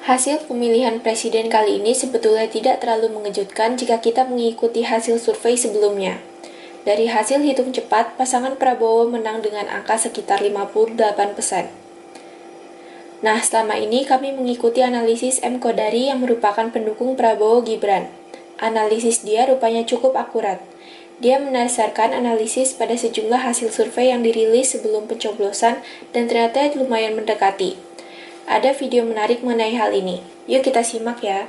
Hasil pemilihan presiden kali ini sebetulnya tidak terlalu mengejutkan jika kita mengikuti hasil survei sebelumnya. Dari hasil hitung cepat, pasangan Prabowo menang dengan angka sekitar 58%. Nah, selama ini kami mengikuti analisis M. Kodari yang merupakan pendukung Prabowo Gibran. Analisis dia rupanya cukup akurat. Dia mendasarkan analisis pada sejumlah hasil survei yang dirilis sebelum pencoblosan dan ternyata lumayan mendekati. Ada video menarik mengenai hal ini. Yuk kita simak ya.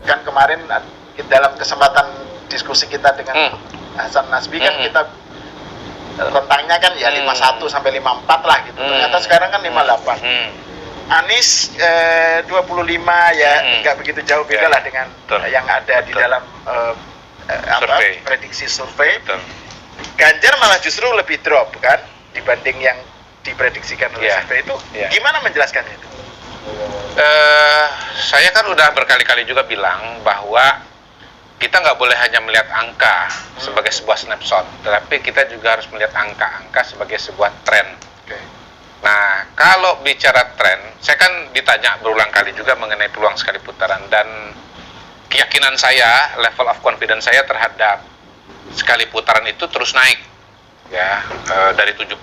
Kan kemarin dalam kesempatan diskusi kita dengan Hasan Nasbi kan kita rentangnya kan ya 51 sampai 54 lah gitu. Ternyata sekarang kan 58. Anies 25 ya nggak begitu jauh beda lah dengan yang ada di dalam prediksi survei. Ganjar malah justru lebih drop kan dibanding yang diprediksikan oleh survei itu. Gimana menjelaskannya itu? Saya kan udah berkali-kali juga bilang bahwa kita nggak boleh hanya melihat angka sebagai sebuah snapshot, tetapi kita juga harus melihat angka-angka sebagai sebuah tren. Nah, kalau bicara tren, saya kan ditanya berulang kali juga mengenai peluang sekali putaran, dan keyakinan saya, level of confidence saya terhadap sekali putaran itu terus naik, ya, dari 70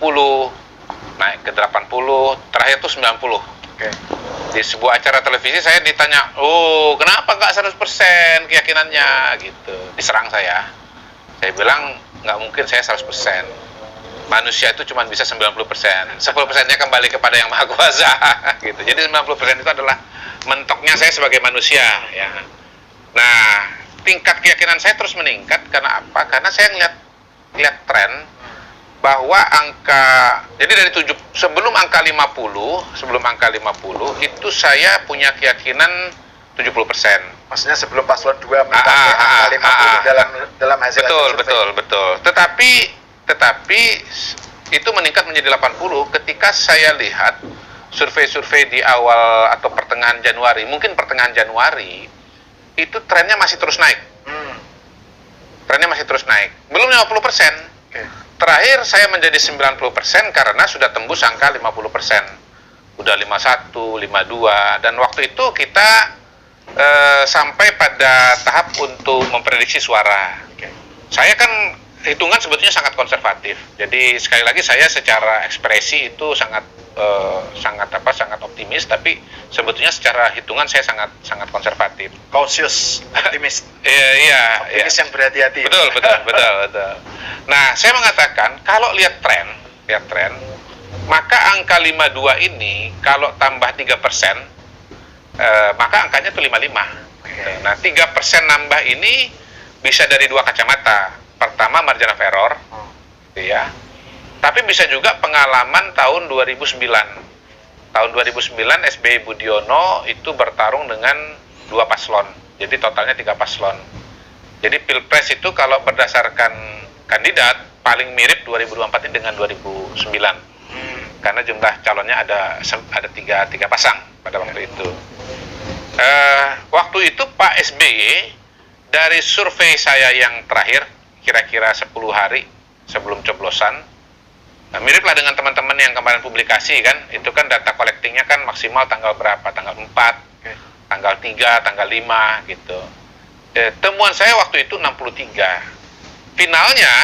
naik ke 80, terakhir itu 90. Di sebuah acara televisi saya ditanya, kenapa nggak 100% keyakinannya gitu, diserang saya bilang nggak mungkin saya 100%, manusia itu cuma bisa 90%, 10%-nya kembali kepada yang maha kuasa gitu. Jadi 90% itu adalah mentoknya saya sebagai manusia ya. Nah, tingkat keyakinan saya terus meningkat karena apa? Karena saya ngeliat tren bahwa jadi dari sebelum angka 50 itu saya punya keyakinan 70%. Maksudnya sebelum paslon 2 minta angka 50 dalam hasil betul. Tetapi itu meningkat menjadi 80 ketika saya lihat survei-survei di awal atau pertengahan Januari, mungkin pertengahan Januari itu trennya masih terus naik. Trennya masih terus naik. Belum 50%. Terakhir saya menjadi 90% karena sudah tembus angka 50%. Udah 51, 52, dan waktu itu kita sampai pada tahap untuk memprediksi suara. Saya kan hitungan sebetulnya sangat konservatif. Jadi sekali lagi saya secara ekspresi itu sangat optimis, tapi sebetulnya secara hitungan saya sangat konservatif. Cautious, optimis. Optimis yang berhati-hati. Betul. Nah, saya mengatakan kalau lihat tren, maka angka 52 ini kalau tambah 3%, maka angkanya itu 55. Nah, 3% nambah ini bisa dari dua kacamata. Pertama, margin of error, ya. Tapi bisa juga pengalaman tahun 2009. Tahun 2009 SBY Budiono itu bertarung dengan 2 paslon. Jadi totalnya 3 paslon. Jadi Pilpres itu kalau berdasarkan kandidat paling mirip 2024 ini dengan 2009. Karena jumlah calonnya ada 3 pasang pada waktu itu. Waktu itu Pak SBY dari survei saya yang terakhir kira-kira 10 hari sebelum coblosan, miriplah dengan teman-teman yang kemarin publikasi kan, itu kan data collectingnya kan maksimal tanggal berapa, tanggal 4, tanggal 3, tanggal 5 gitu. Temuan saya waktu itu 63. Finalnya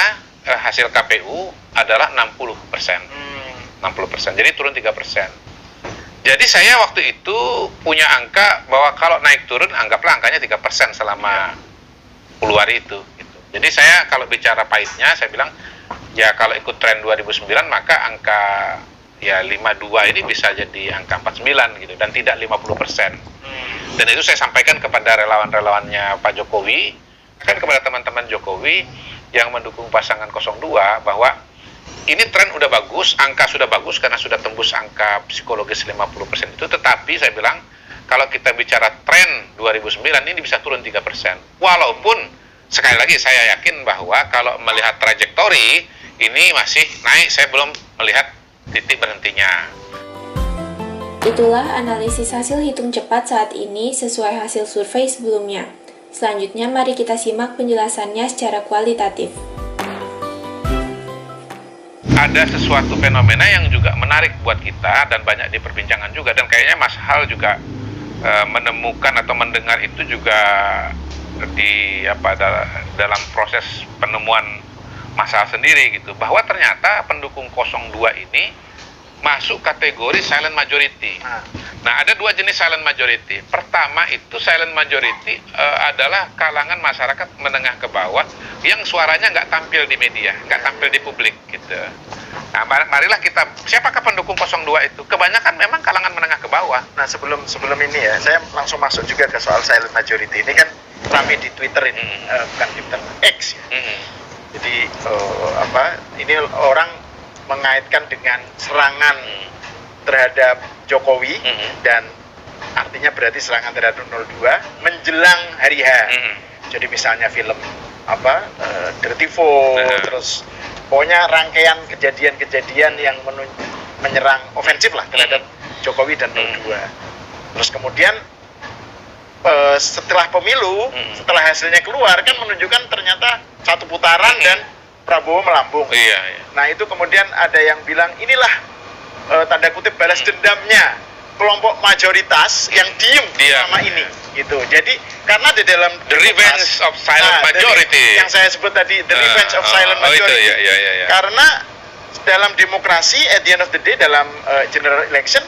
hasil KPU adalah 60%. 60%, jadi turun 3%. Jadi saya waktu itu punya angka bahwa kalau naik turun anggaplah angkanya 3% selama 10 hari itu gitu. Jadi saya kalau bicara pahitnya saya bilang ya kalau ikut tren 2009 maka angka ya 52 ini bisa jadi angka 49 gitu dan tidak 50%. Dan itu saya sampaikan kepada relawan-relawannya Pak Jokowi, kan kepada teman-teman Jokowi yang mendukung pasangan 02 bahwa ini tren udah bagus, angka sudah bagus karena sudah tembus angka psikologis 50% itu, tetapi saya bilang kalau kita bicara tren 2009 ini bisa turun 3%. Walaupun sekali lagi saya yakin bahwa kalau melihat trajektori ini masih naik, saya belum melihat titik berhentinya. Itulah analisis hasil hitung cepat saat ini sesuai hasil survei sebelumnya. Selanjutnya mari kita simak penjelasannya secara kualitatif. ada sesuatu fenomena yang juga menarik buat kita dan banyak diperbincangan juga, dan kayaknya Mas Hal juga menemukan atau mendengar itu juga di dalam proses penemuan Mas Hal sendiri gitu, bahwa ternyata pendukung 02 ini masuk kategori silent majority. Nah, ada dua jenis silent majority. Pertama itu silent majority adalah kalangan masyarakat menengah ke bawah yang suaranya nggak tampil di media, nggak tampil di publik gitu. Nah, marilah kita, siapakah pendukung 02 itu? Kebanyakan memang kalangan menengah ke bawah. Nah, sebelum ini ya, saya langsung masuk juga ke soal silent majority. Ini kan ramai di Twitter ini, bukan Twitter, X ya. Jadi ini orang mengaitkan dengan serangan terhadap Jokowi dan artinya berarti serangan terhadap 02 menjelang hari H. Jadi misalnya film Dirty Vote, terus pokoknya rangkaian kejadian-kejadian yang menyerang ofensif lah terhadap Jokowi dan 02. Terus kemudian setelah pemilu, setelah hasilnya keluar kan menunjukkan ternyata satu putaran dan Prabowo melambung. Nah, itu kemudian ada yang bilang inilah tanda kutip balas dendamnya kelompok mayoritas yang diem selama ini gitu. Jadi karena di dalam the revenge of silent majority yang saya sebut tadi, the revenge of silent majority. Karena dalam demokrasi at the end of the day, dalam general election,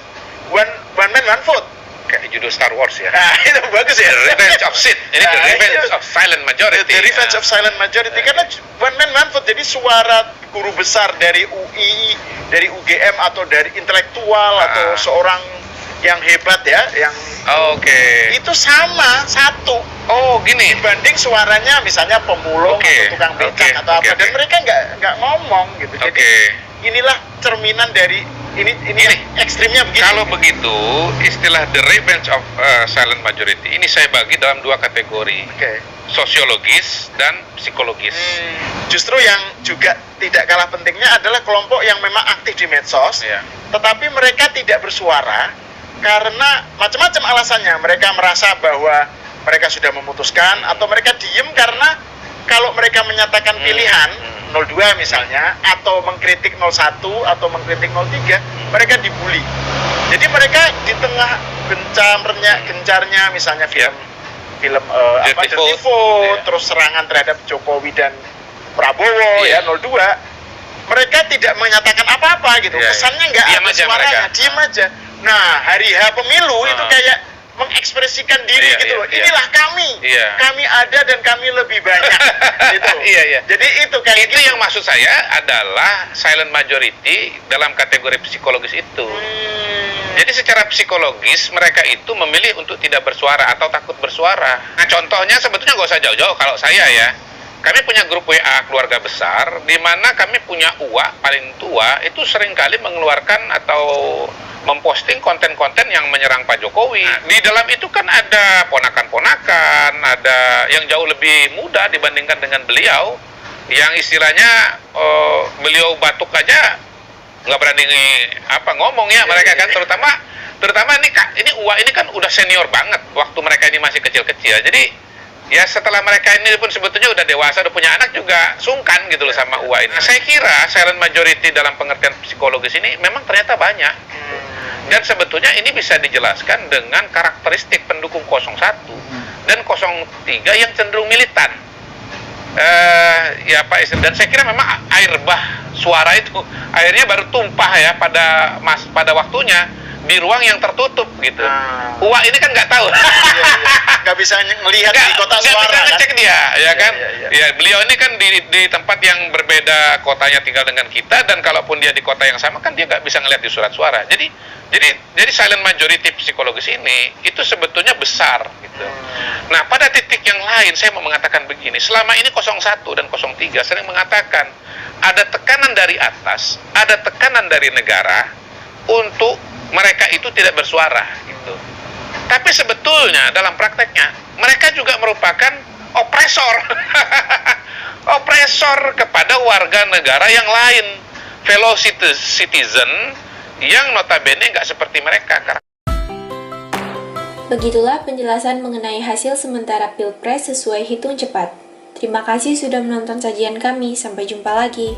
one man one vote. Kayak judul Star Wars ya. Nah, itu bagus ya. The Revenge of Sith. Ini The Revenge of Silent Majority. The Revenge of Silent Majority. Karena one man one vote, jadi suara guru besar dari UI, dari UGM atau dari intelektual atau seorang yang hebat ya, yang itu sama satu. Oh, gini. Dibanding suaranya misalnya pemulung atau tukang becak atau apa, dan mereka nggak ngomong gitu. Jadi inilah cerminan dari ini ekstrimnya begitu. Kalau begitu, istilah the revenge of silent majority ini saya bagi dalam dua kategori, sosiologis dan psikologis. Justru yang juga tidak kalah pentingnya adalah kelompok yang memang aktif di medsos, tetapi mereka tidak bersuara karena macam-macam alasannya. Mereka merasa bahwa mereka sudah memutuskan, atau mereka diem karena kalau mereka menyatakan pilihan 02 misalnya, atau mengkritik 01 atau mengkritik 03, mereka dibully. Jadi mereka di tengah gencarnya misalnya film Dirty Vote, terus serangan terhadap Jokowi dan Prabowo 02, mereka tidak menyatakan apa-apa gitu. Kesannya nggak ada suaranya, diem aja. Nah, hari H pemilu itu kayak mengekspresikan diri gitu loh. Inilah kami. Kami ada dan kami lebih banyak. Gitu. Jadi itu kayak itu yang maksud saya adalah silent majority dalam kategori psikologis itu. Jadi secara psikologis mereka itu memilih untuk tidak bersuara atau takut bersuara. Nah, contohnya sebetulnya nggak usah jauh-jauh. Kalau saya ya, kami punya grup WA keluarga besar di mana kami punya uak paling tua itu seringkali mengeluarkan atau memposting konten-konten yang menyerang Pak Jokowi. Di dalam itu kan ada ponakan-ponakan, ada yang jauh lebih muda dibandingkan dengan beliau, yang istilahnya beliau batuk aja nggak berani ngomong ya mereka kan, terutama ini Uwa ini kan udah senior banget waktu mereka ini masih kecil-kecil. Jadi ya setelah mereka ini pun sebetulnya udah dewasa, udah punya anak juga sungkan gitu loh sama Uwa ini. Nah, saya kira silent majority dalam pengertian psikologis ini memang ternyata banyak. Dan sebetulnya ini bisa dijelaskan dengan karakteristik pendukung 01 dan 03 yang cenderung militan. Dan saya kira memang air bah suara itu airnya baru tumpah ya pada waktunya di ruang yang tertutup gitu. Uwa ini kan nggak tahu. Nggak bisa melihat di kotak suara. Nggak bisa ngecek kan? dia, ya kan? Ya, beliau ini kan di tempat yang berbeda kotanya tinggal dengan kita, dan kalaupun dia di kota yang sama kan dia nggak bisa ngelihat di surat suara. Jadi silent majority psikologis ini itu sebetulnya besar gitu. Nah, pada titik yang lain saya mau mengatakan begini, selama ini 01 dan 03 sering mengatakan ada tekanan dari atas, ada tekanan dari negara untuk mereka itu tidak bersuara gitu. Tapi sebetulnya dalam prakteknya mereka juga merupakan opresor. Opresor kepada warga negara yang lain, fellow citizen yang notabene nggak seperti mereka. Begitulah penjelasan mengenai hasil sementara Pilpres sesuai hitung cepat. Terima kasih sudah menonton sajian kami. Sampai jumpa lagi.